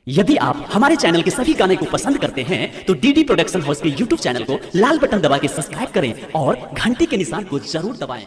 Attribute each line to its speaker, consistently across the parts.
Speaker 1: यदि आप हमारे चैनल के सभी गाने को पसंद करते हैं तो डीडी प्रोडक्शन हाउस के यूट्यूब चैनल को लाल बटन दबा के सब्सक्राइब करें और घंटी के निशान को जरूर दबाएं।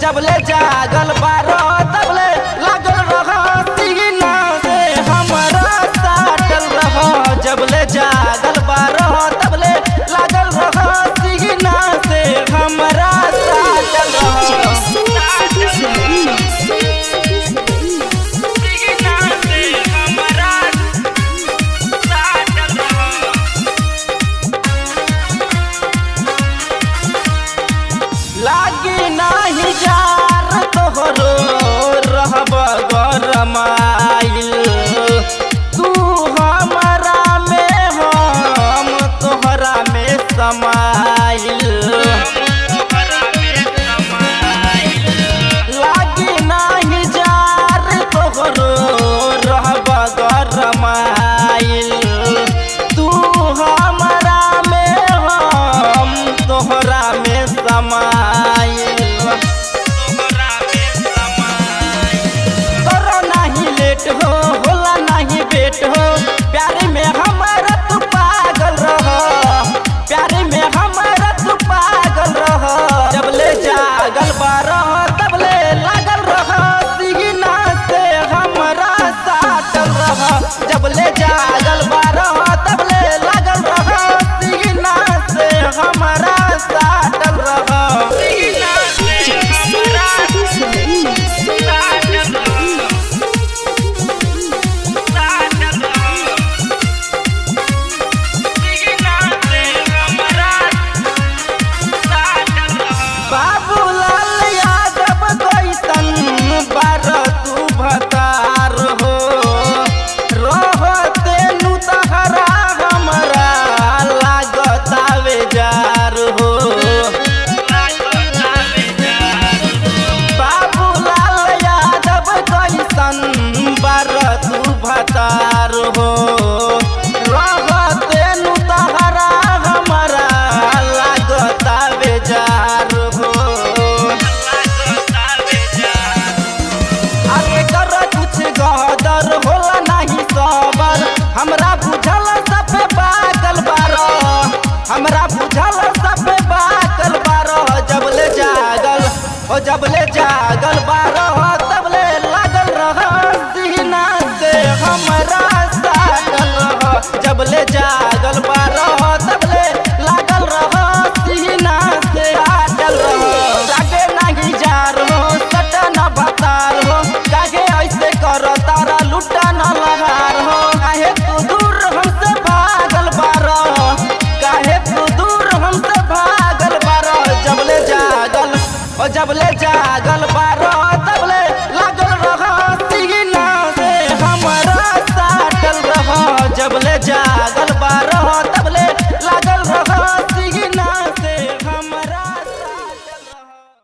Speaker 2: जबले जागल बारो तबले लागल रहो सीना से हमरा साटल रहो। जबले जागल बारो तबले लागल रहो सीना से हमरा साटल रहो। लागी नाही जार तोहरो रहब गरमाइल, तू हमरा में हम तोहरा में समाइल। लागी नाही जार तोहरो रहब गरमाइल, तू हमरा में हम तोहरा में समाइल। हो होला नहीं बेट हो प्यारे में हमारा तू पागल रहो, प्यारे में हमारा तू पागल रहो। जबले जागल बारो तबले लागल रहो सीना से हमरा साटल रहो। जबले जागल बारो तबले लागल रहो सीना से हमरा साटल रहो। भतार हो रहते नु तहरा हमरा लागता बेजार हो। अरे कर कुछ गदर होला नहीं सबर, हमरा बुझल सब पागल बारो, हमरा बुझल सब पागल बारो। जबले जागल ओ जबले जागल बा